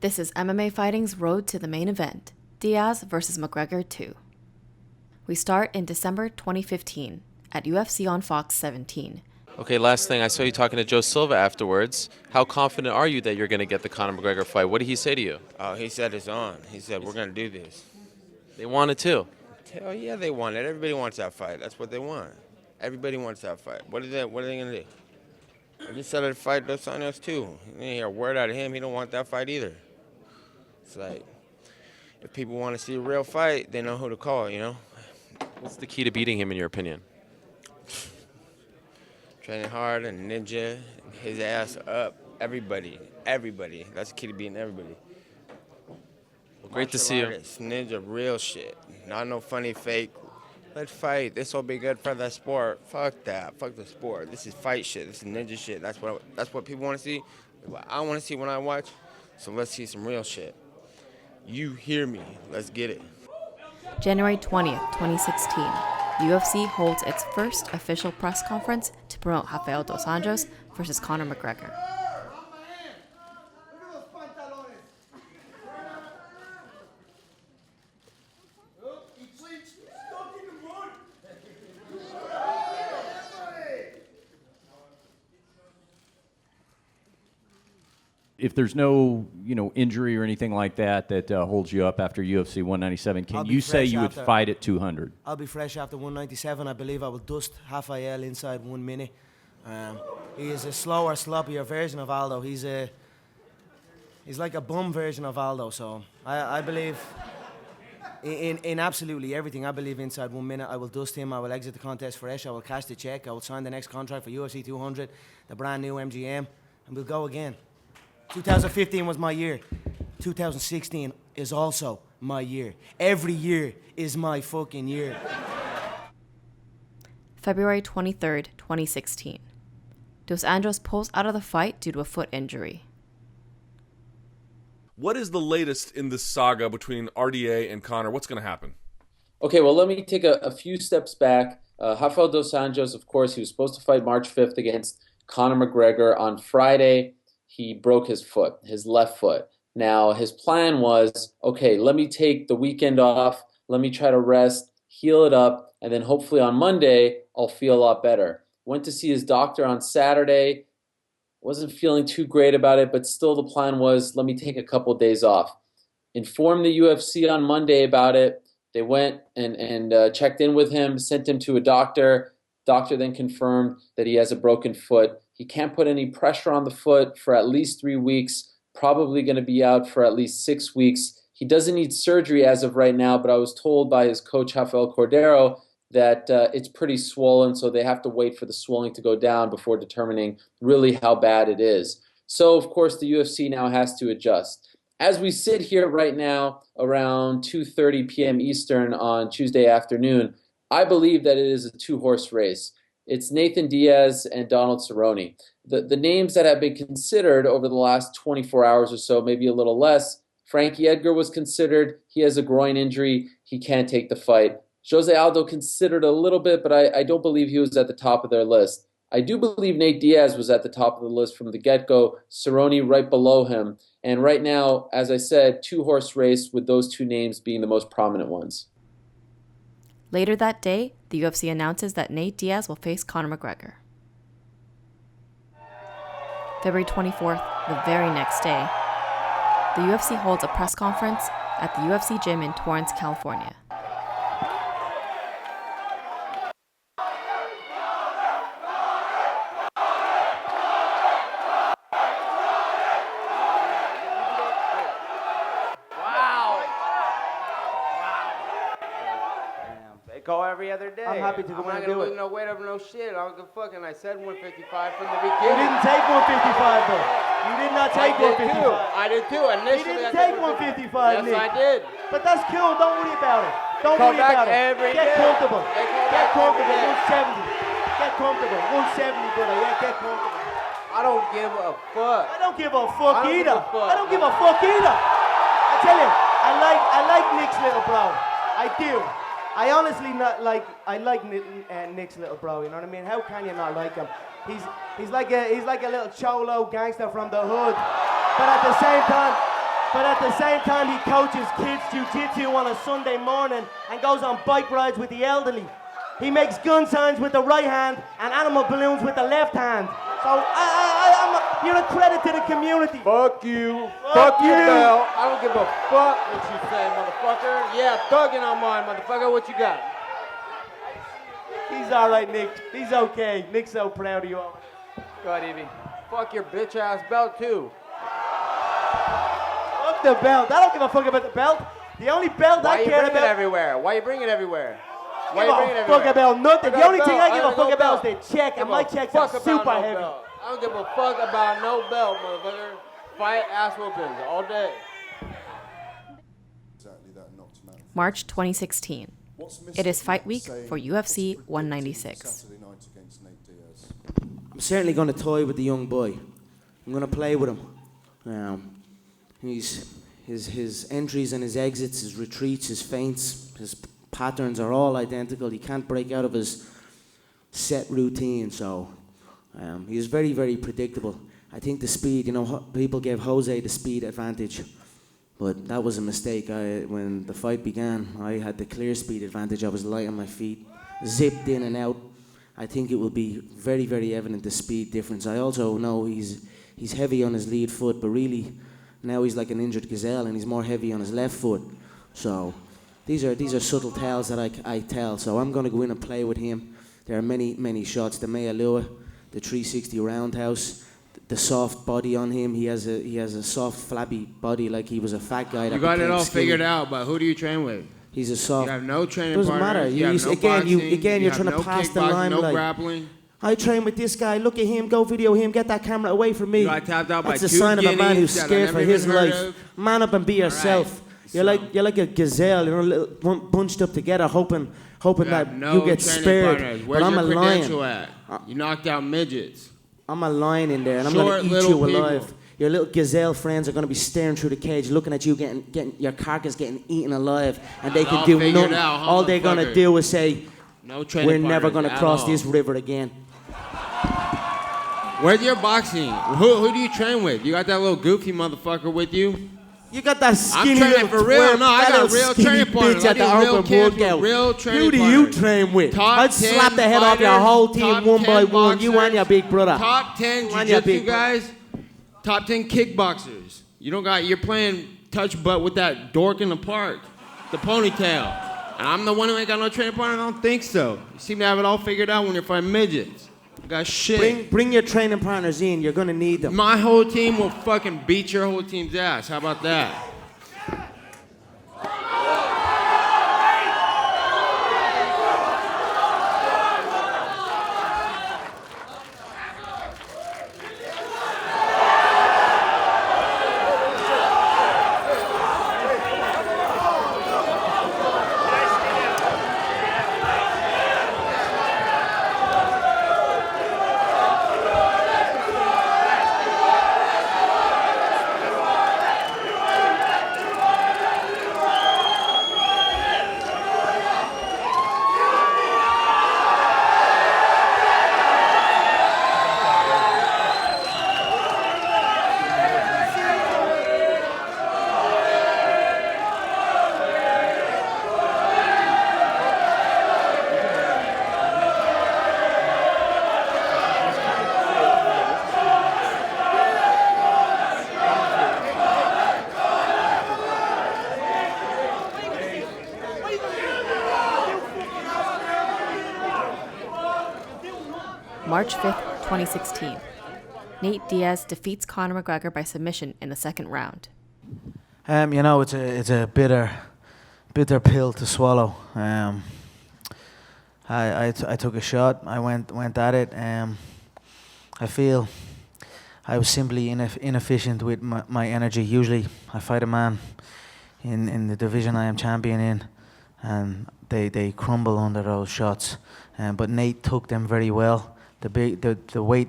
This is MMA Fighting's road to the main event, Diaz versus McGregor 2. We start in December 2015 at UFC on Fox 17. Okay, last thing, I saw you talking to Joe Silva afterwards. How confident are you that you're going to get the Conor McGregor fight? What did he say to you? Oh, he said it's on. He said, we're going to do this. They want it too. Hell yeah, they want it. Everybody wants that fight. That's what they want. Everybody wants that fight. What are they going to do? I just said I'd fight Dos Anjos too. You didn't hear a word out of him. He don't want that fight either. It's like, if people want to see a real fight, they know who to call, you know? What's the key to beating him in your opinion? Training hard and ninja, his ass up. Everybody. That's the key to beating everybody. Well, great to see you. Ninja, real shit. Not no funny fake. Let's fight. This will be good for the sport. Fuck that. Fuck the sport. This is fight shit. This is ninja shit. That's what people want to see. What I want to see when I watch. So let's see some real shit. You hear me. Let's get it. January 20th, 2016. The UFC holds its first official press conference to promote Rafael Dos Anjos versus Conor McGregor. If there's no, injury or anything like that holds you up after UFC 197, can you say you would fight at 200? I'll be fresh after 197. I believe I will dust Rafael inside 1 minute. He is a slower, sloppier version of Aldo. He's like a bum version of Aldo. So I believe in absolutely everything. I believe inside 1 minute I will dust him. I will exit the contest fresh. I will cash the check. I will sign the next contract for UFC 200, the brand new MGM, and we'll go again. 2015 was my year. 2016 is also my year. Every year is my fucking year. February 23rd, 2016. Dos Anjos pulls out of the fight due to a foot injury. What is the latest in this saga between RDA and Conor? What's going to happen? Okay, well, let me take a few steps back. Rafael Dos Anjos, of course, he was supposed to fight March 5th against Conor McGregor. On Friday, he broke his foot, his left foot. Now, his plan was, okay, let me take the weekend off, let me try to rest, heal it up, and then hopefully on Monday, I'll feel a lot better. Went to see his doctor on Saturday, wasn't feeling too great about it, but still the plan was, let me take a couple days off. Informed the UFC on Monday about it. They went and checked in with him, sent him to a doctor. Doctor then confirmed that he has a broken foot. He can't put any pressure on the foot for at least 3 weeks, probably going to be out for at least 6 weeks. He doesn't need surgery as of right now, but I was told by his coach, Rafael Cordero, that it's pretty swollen, so they have to wait for the swelling to go down before determining really how bad it is. So, of course, the UFC now has to adjust. As we sit here right now, around 2:30 p.m. Eastern on Tuesday afternoon, I believe that it is a two-horse race. It's Nathan Diaz and Donald Cerrone. The names that have been considered over the last 24 hours or so, maybe a little less. Frankie Edgar was considered. He has a groin injury. He can't take the fight. Jose Aldo considered a little bit, but I don't believe he was at the top of their list. I do believe Nate Diaz was at the top of the list from the get-go. Cerrone right below him. And right now, as I said, two-horse race with those two names being the most prominent ones. Later that day, the UFC announces that Nate Diaz will face Conor McGregor. February 24th, the very next day, the UFC holds a press conference at the UFC gym in Torrance, California. Go every other day. I'm happy to go I'm and not do gonna it. lose no weight over no shit. I don't give a fuck, and I said 155 from the You beginning. didn't take 155 though. You did not take 155. I did too. Initially, You didn't I take 155, Yes, Nick. I did. But that's cool. Don't worry about it. Don't Come worry back about it. every Get day. comfortable. They come Get back comfortable. every day. 170. Get comfortable. 170, brother. Yeah, get comfortable. I don't give a fuck. I don't give a fuck I don't either. give a fuck. I don't give a fuck either. I tell you, I like Nick's little bro. I do. I honestly like Nick's little bro. You know what I mean? How can you not like him? He's like a little cholo gangster from the hood. But at the same time, but at the same time he coaches kids jiu-jitsu on a Sunday morning and goes on bike rides with the elderly. He makes gun signs with the right hand and animal balloons with the left hand. So you're a credit to the community. Fuck you. Fuck you. your belt. I don't give a fuck what you say, motherfucker. Yeah, thugging on mine, motherfucker. What you got? He's all right, Nick. He's okay. Nick's so proud of you all. Go ahead, Evie. Fuck your bitch ass belt too. Fuck the belt. I don't give a fuck about the belt. The only belt I care about. Why you bring it everywhere? Why you bring it everywhere? I don't give a fuck about nothing. The only thing I give a fuck about is the check, and my checks are super heavy. I don't give a fuck about no belt, motherfucker. Fight ass whoopings all day. March 2016. It is fight week for UFC 196. I'm certainly going to toy with the young boy. I'm going to play with him. His entries and his exits, his retreats, his feints, his patterns are all identical. He can't break out of his set routine, so he is very, very predictable. I think the speed, people gave Jose the speed advantage, but that was a mistake. When the fight began, I had the clear speed advantage. I was light on my feet, zipped in and out. I think it will be very, very evident the speed difference. I also know he's heavy on his lead foot, but really now he's like an injured gazelle and he's more heavy on his left foot. So these are subtle tells that I tell. So I'm going to go in and play with him. There are many, many shots. The Mealua, the 360 roundhouse, the soft body on him. He has a soft, flabby body like he was a fat guy. You got it all figured out, but who do you train with? He's a soft. You have no training doesn't matter. partners. You have no boxing, you're trying to pass the limelight. No grappling. I train with this guy. Look at him. Go video him. Get that camera away from me. You got tapped out by That's a two sign of a man who's guineas scared that for I've his never heard life. of. Man up and be yourself. Right. You're like a gazelle. You're a little bunched up together, hoping that no you get training spared. partners. Where's But I'm your a credential lion. at? You knocked out midgets. I'm a lion in there, and I'm Short going to eat little you alive. people. Your little gazelle friends are going to be staring through the cage, looking at you, getting your carcass getting eaten alive, and they can all do figured nothing. out, huh, All they're going to motherfucker? do is say, No training "We're never partners going to at cross all. this river again." Where's your boxing? Who do you train with? You got that little goofy motherfucker with you? You got that skinny I'm training little for real. twerp, No, I that got little real skinny training partners. bitch I at the do real open camps with workout. real training Who do you partners. train with? Top I'd slap 10 the head off your fighters, whole team top one by 10 one. You and your big brother. Top 10 You and your jiu-jitsu big guys. Top 10 kickboxers. You're playing touch butt with that dork in the park, the ponytail. And I'm the one who ain't got no training partner. I don't think so. You seem to have it all figured out when you're fighting midgets. You got shit. Bring your training partners in. You're gonna need them. My whole team will fucking beat your whole team's ass. How about that? March 5th, 2016. Nate Diaz defeats Conor McGregor by submission in the second round. It's a bitter pill to swallow. I took a shot. I went at it. I feel I was simply inefficient with my energy. Usually, I fight a man in the division I am champion in, and they crumble under those shots. But Nate took them very well. The weight,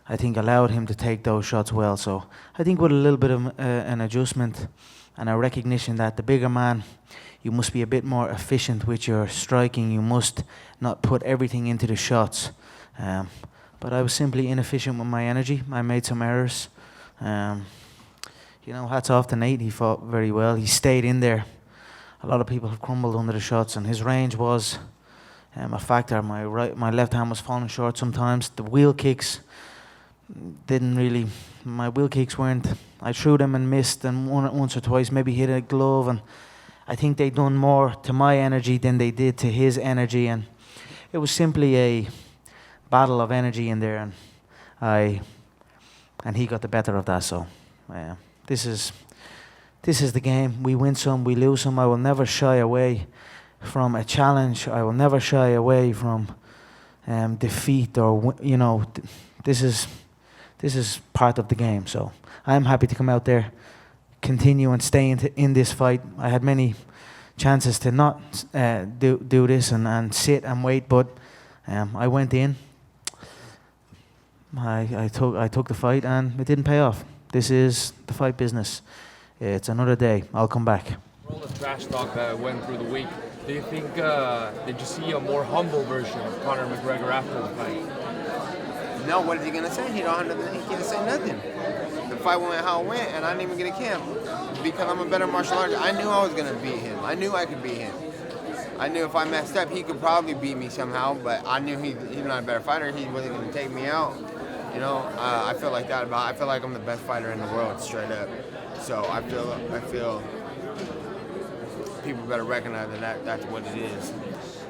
I think, allowed him to take those shots well. So I think with a little bit of an adjustment and a recognition that the bigger man, you must be a bit more efficient with your striking. You must not put everything into the shots. But I was simply inefficient with my energy. I made some errors. You know, hats off to Nate. He fought very well. He stayed in there. A lot of people have crumbled under the shots, and his range was a factor. My left hand was falling short sometimes. The wheel kicks didn't really. My wheel kicks weren't. I threw them and missed, and once or twice maybe hit a glove, and I think they done more to my energy than they did to his energy, and it was simply a battle of energy in there, and he got the better of that. So, this is the game. We win some, we lose some. I will never shy away from a challenge. I will never shy away from defeat, or this is part of the game. So I'm happy to come out there, continue and stay in this fight. I had many chances to not do this and sit and wait, but I went in. I took the fight, and it didn't pay off. This is the fight business. It's another day. I'll come back. For all the trash talk that went through the week, do you think did you see a more humble version of Conor McGregor after the fight? No, what is he gonna say? He can't say nothing. The fight went how it went, and I didn't even get a camp because I'm a better martial artist. I knew I was gonna beat him. I knew I could beat him. I knew if I messed up, he could probably beat me somehow. But I knew he's not a better fighter. He wasn't gonna take me out. You know, I feel like that about. I feel like I'm the best fighter in the world, straight up. So I feel people better recognize that's what it is.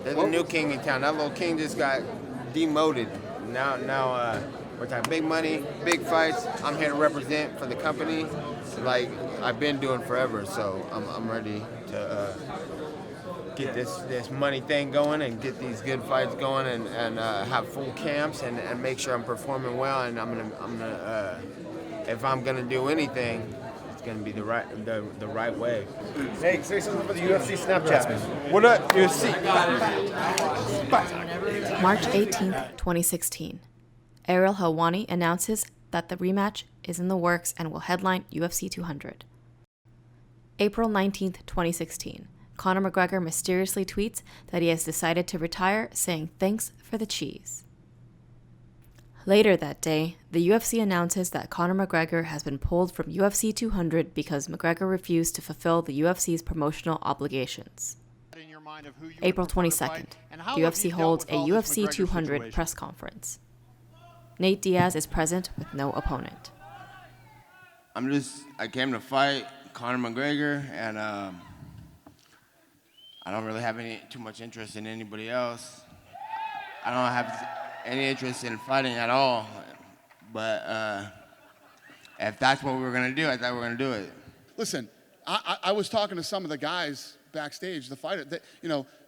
There's a new king in town. That little king just got demoted. Now we're talking big money, big fights. I'm here to represent for the company, like I've been doing forever. So I'm ready to get this money thing going and get these good fights going and have full camps and make sure I'm performing well. And I'm gonna if I'm gonna do anything, it's gonna be the right way. Hey, say something for the UFC Snapchat. What up, UFC? March 18th, 2016. Ariel Helwani announces that the rematch is in the works and will headline UFC 200. April 19th, 2016. Conor McGregor mysteriously tweets that he has decided to retire, saying thanks for the cheese. Later that day, the UFC announces that Conor McGregor has been pulled from UFC 200 because McGregor refused to fulfill the UFC's promotional obligations. April 22nd, the UFC holds a UFC 200 press conference. Nate Diaz is present with no opponent. I came to fight Conor McGregor, and I don't really have too much interest in anybody else. I don't have any interest in fighting at all. But if that's what we were gonna do, I thought we were gonna do it. Listen, I was talking to some of the guys backstage, the fighter.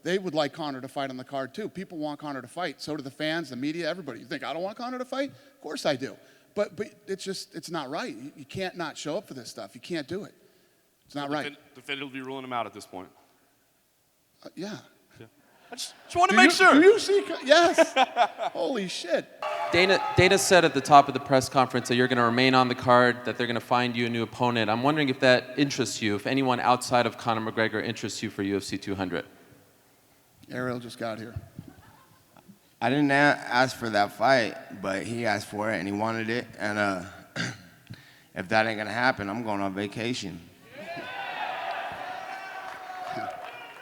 They would like Conor to fight on the card too. People want Conor to fight. So do the fans, the media, everybody. You think I don't want Conor to fight? Of course I do. But it's not right. You can't not show up for this stuff. You can't do it. It's not right. The Fed will be ruling him out at this point. Yeah. I just want to make sure. Do you see? Yes. Holy shit. Dana said at the top of the press conference that you're going to remain on the card, that they're going to find you a new opponent. I'm wondering if that interests you, if anyone outside of Conor McGregor interests you for UFC 200. Ariel just got here. I didn't ask for that fight, but he asked for it and he wanted it. And if that ain't going to happen, I'm going on vacation.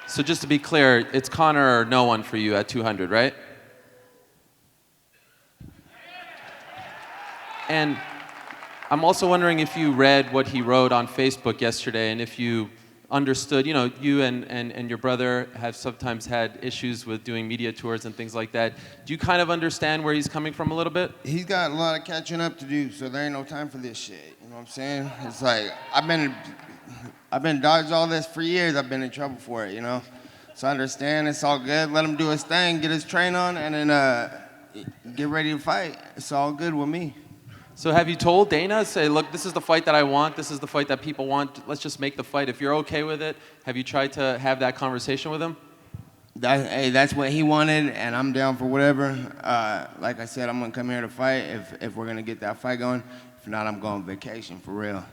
So just to be clear, it's Conor or no one for you at 200, right? And I'm also wondering if you read what he wrote on Facebook yesterday and if you understood, you and your brother have sometimes had issues with doing media tours and things like that. Do you kind of understand where he's coming from a little bit? He's got a lot of catching up to do, so there ain't no time for this shit. You know what I'm saying? It's like, I've been dodged all this for years. I've been in trouble for it, So I understand. It's all good. Let him do his thing, get his train on, and then get ready to fight. It's all good with me. So have you told Dana, say, look, this is the fight that I want. This is the fight that people want. Let's just make the fight. If you're okay with it, have you tried to have that conversation with him? That's what he wanted, and I'm down for whatever. Like I said, I'm going to come here to fight if we're going to get that fight going. If not, I'm going on vacation, for real.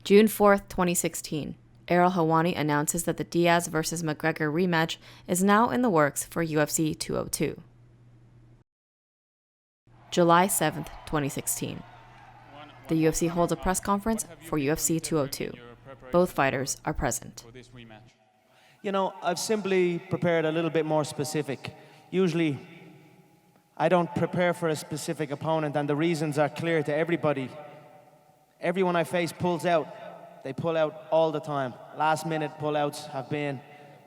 June 4th, 2016. Ariel Helwani announces that the Diaz versus McGregor rematch is now in the works for UFC 202. July 7th, 2016. the UFC holds a press conference for UFC 202. Both fighters are present. You know, I've simply prepared a little bit more specific. Usually, I don't prepare for a specific opponent, and the reasons are clear to everybody. Everyone I face pulls out. They pull out all the time. Last-minute pullouts have been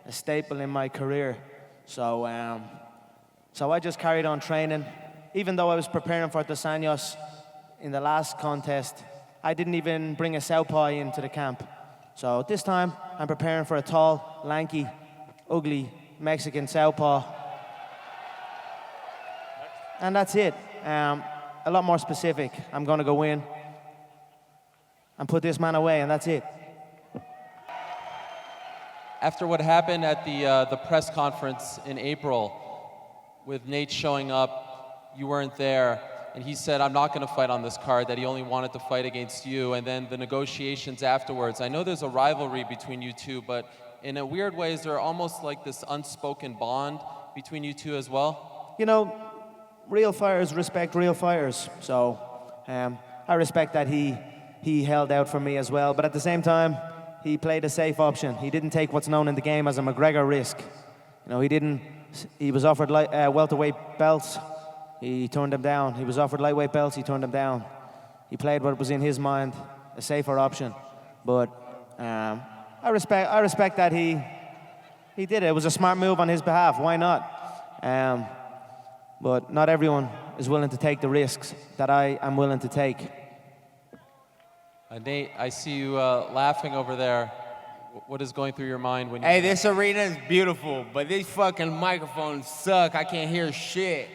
a staple in my career. So I just carried on training. Even though I was preparing for Dos Anjos in the last contest, I didn't even bring a southpaw into the camp. So this time, I'm preparing for a tall, lanky, ugly Mexican southpaw. And that's it. A lot more specific. I'm going to go in and put this man away, and that's it. After what happened at the press conference in April, with Nate showing up, you weren't there, and he said, I'm not going to fight on this card, that he only wanted to fight against you, and then the negotiations afterwards. I know there's a rivalry between you two, but in a weird way, is there almost like this unspoken bond between you two as well? You know, real fighters respect real fighters, so I respect that he held out for me as well, but at the same time, he played a safe option. He didn't take what's known in the game as a McGregor risk. You know, he was offered welterweight belts, he turned them down. He was offered lightweight belts, he turned them down. He played what was in his mind, a safer option. But I respect that he did it. It was a smart move on his behalf, why not? But not everyone is willing to take the risks that I am willing to take. Nate, I see you laughing over there. What is going through your mind when you... Hey, this arena is beautiful, but these fucking microphones suck. I can't hear shit.